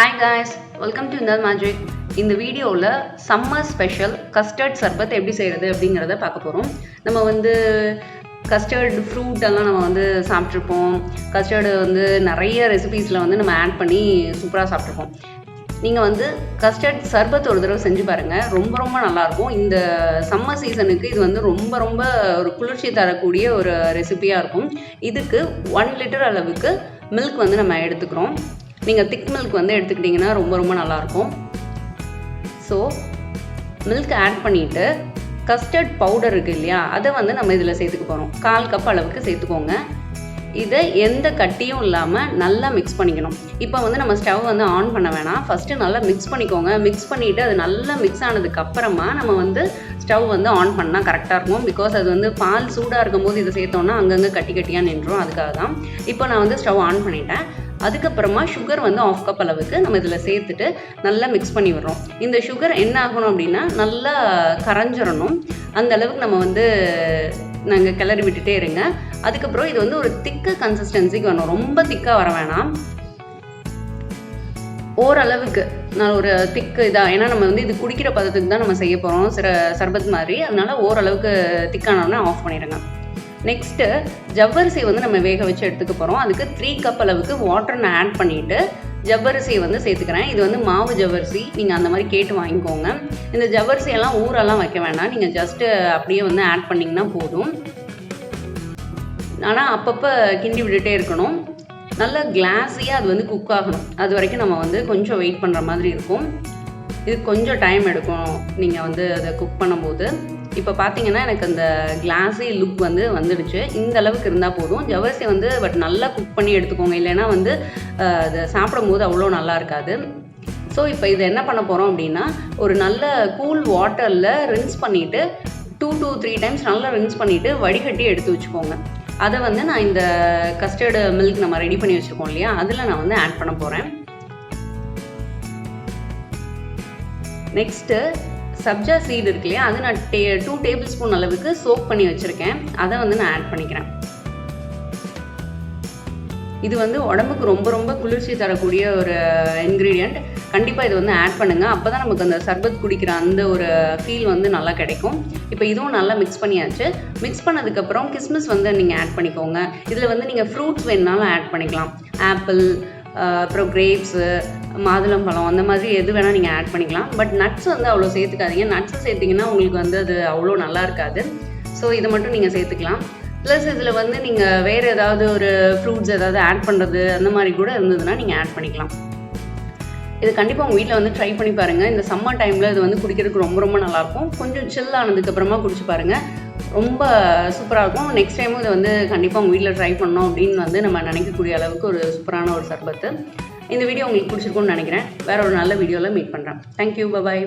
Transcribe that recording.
Hi guys, welcome to Indal Magic. இந்த வீடியோவில் summer special custard சர்பத் எப்படி செய்கிறது அப்படிங்கிறத பார்க்க போகிறோம். நம்ம கஸ்டர்ட் ஃப்ரூட் எல்லாம் நம்ம சாப்பிட்ருப்போம். கஸ்டர்டு நிறைய ரெசிபீஸில் நம்ம ஆட் பண்ணி சூப்பராக சாப்பிட்ருப்போம். நீங்கள் கஸ்டர்ட் சர்பத் ஒரு தடவை செஞ்சு பாருங்கள், ரொம்ப ரொம்ப நல்லாயிருக்கும். இந்த சம்மர் சீசனுக்கு இது ரொம்ப ஒரு குளிர்ச்சி தரக்கூடிய ஒரு ரெசிபியாக இருக்கும். இதுக்கு 1 லிட்டர் அளவுக்கு மில்க் நம்ம எடுத்துக்கிறோம். நீங்கள் திக் மில்க் எடுத்துக்கிட்டிங்கன்னா ரொம்ப நல்லாயிருக்கும். ஸோ மில்க் ஆட் பண்ணிவிட்டு கஸ்டர்ட் பவுடர் இருக்குது இல்லையா, அதை நம்ம இதில் சேர்த்துக்க போகிறோம். 1/4 கப் அளவுக்கு சேர்த்துக்கோங்க. இதை எந்த கட்டியும் இல்லாமல் நல்லா மிக்ஸ் பண்ணிக்கணும். இப்போ நம்ம ஸ்டவ் ஆன் பண்ண வேணாம். ஃபஸ்ட்டு நல்லா மிக்ஸ் பண்ணிக்கோங்க. மிக்ஸ் பண்ணிவிட்டு அது நல்லா மிக்ஸ் ஆனதுக்கப்புறமா நம்ம ஸ்டவ் ஆன் பண்ணால் கரெக்டாக இருக்கும். பிகாஸ் அது பால் சூடாக இருக்கும் போது இதை சேர்த்தோன்னா அங்கங்கே கட்டியாக நின்றும். அதுக்காக தான் இப்போ நான் ஸ்டவ் ஆன் பண்ணிட்டேன். அதுக்கப்புறமா சுகர் 1/2 கப் அளவுக்கு நம்ம இதில் சேர்த்துட்டு நல்லா மிக்ஸ் பண்ணி விடுறோம். இந்த சுகர் என்ன ஆகணும் அப்படின்னா நல்லா கரைஞ்சிடணும். அந்த அளவுக்கு நம்ம நாங்கள் கிளறி விட்டுட்டே இருங்க. அதுக்கப்புறம் இது ஒரு திக்க கன்சிஸ்டன்சிக்கு வரணும். ரொம்ப திக்காக வர வேணாம், ஓரளவுக்கு நான் ஒரு திக்கு இதாக. ஏன்னா நம்ம இது குடிக்கிற பதத்துக்கு தான் நம்ம செய்ய போகிறோம், சர்பத் மாதிரி. அதனால ஓரளவுக்கு திக்கானோடனே ஆஃப் பண்ணிடுங்க. நெக்ஸ்ட்டு ஜவ்வரிசி நம்ம வேக வச்சு எடுத்துக்க போகிறோம். அதுக்கு 3 கப் அளவுக்கு வாட்டர் நான் ஆட் பண்ணிவிட்டு ஜவ்வரிசியை சேர்த்துக்கிறேன். இது மாவு ஜவ்வரிசி, நீங்கள் அந்த மாதிரி கேட்டு வாங்கிக்கோங்க. இந்த ஜவ்வரிசியெல்லாம் ஊரெல்லாம் வைக்க வேண்டாம், நீங்கள் ஜஸ்ட்டு அப்படியே ஆட் பண்ணிங்கன்னா போதும். ஆனால் அப்பப்போ கிண்டி விட்டுட்டே இருக்கணும். நல்லா கிளாஸியாக அது குக் ஆகணும். அது வரைக்கும் நம்ம கொஞ்சம் வெயிட் பண்ணுற மாதிரி இருக்கும். இது கொஞ்சம் டைம் எடுக்கும் நீங்கள் அதை குக் பண்ணும்போது. இப்போ பார்த்தீங்கன்னா எனக்கு அந்த கிளாஸி லுக் வந்துடுச்சு. இந்த அளவுக்கு இருந்தால் போதும். ஜவ்வரிசி பட் நல்லா குக் பண்ணி எடுத்துக்கோங்க, இல்லைன்னா அதை சாப்பிடும் போது அவ்வளோ நல்லா இருக்காது. ஸோ இப்போ இதை என்ன பண்ண போகிறோம் அப்படின்னா, ஒரு நல்ல கூல் வாட்டரில் ரின்ஸ் பண்ணிவிட்டு 2 to 3 டைம்ஸ் நல்லா ரின்ஸ் பண்ணிவிட்டு வடிகட்டி எடுத்து வச்சுக்கோங்க. அதை நான் இந்த கஸ்டர்டு மில்க் நம்ம ரெடி பண்ணி வச்சுருக்கோம் இல்லையா, அதில் நான் ஆட் பண்ண போகிறேன். நெக்ஸ்ட்டு சப்ஜா சீடு இருக்கு இல்லையா, அது நான் 2 டேபிள் ஸ்பூன் அளவுக்கு சோக் பண்ணி வச்சுருக்கேன். அதை நான் ஆட் பண்ணிக்கிறேன். இது உடம்புக்கு ரொம்ப குளிர்ச்சி தரக்கூடிய ஒரு இன்க்ரீடியண்ட். கண்டிப்பாக இது ஆட் பண்ணுங்கள். அப்போ தான் நமக்கு அந்த சர்பத் குடிக்கிற அந்த ஒரு ஃபீல் நல்லா கிடைக்கும். இப்போ இதுவும் நல்லா மிக்ஸ் பண்ணியாச்சு. மிக்ஸ் பண்ணதுக்கப்புறம் கிஸ்மிஸ் நீங்கள் ஆட் பண்ணிக்கோங்க. இதில் நீங்கள் ஃப்ரூட்ஸ் வேணுனாலும் ஆட் பண்ணிக்கலாம். ஆப்பிள், அப்புறம் கிரேப்ஸு, மாதுளம்பழம், அந்த மாதிரி எது வேணால் நீங்கள் ஆட் பண்ணிக்கலாம். பட் நட்ஸ் அவ்வளோ சேர்த்துக்காதீங்க. நட்ஸை சேர்த்திங்கன்னா உங்களுக்கு அது அவ்வளோ நல்லா இருக்காது. ஸோ இதை மட்டும் நீங்கள் சேர்த்துக்கலாம். ப்ளஸ் இதில் நீங்கள் வேறு ஏதாவது ஒரு ஃப்ரூட்ஸ் ஏதாவது ஆட் பண்ணுறது அந்த மாதிரி கூட இருந்ததுன்னா நீங்கள் ஆட் பண்ணிக்கலாம். இது கண்டிப்பாக உங்கள் வீட்டில் ட்ரை பண்ணி பாருங்கள். இந்த சம்மர் டைமில் இது குடிக்கிறதுக்கு ரொம்ப நல்லாயிருக்கும். கொஞ்சம் சில் ஆனதுக்கப்புறமா குடிச்சு பாருங்கள், ரொம்ப சூப்பராக இருக்கும். நெக்ஸ்ட் டைமும் இதை கண்டிப்பாக உங்கள் வீட்டில் ட்ரை பண்ணோம் அப்படின்னு நம்ம நினைக்கக்கூடிய அளவுக்கு ஒரு சூப்பரான ஒரு சர்பத்து. இந்த வீடியோ உங்களுக்கு பிடிச்சிருக்கும்னு நினைக்கிறேன். வேறு ஒரு நல்ல வீடியோவில் மீட் பண்ணுறேன். தேங்க்யூ, பாய்.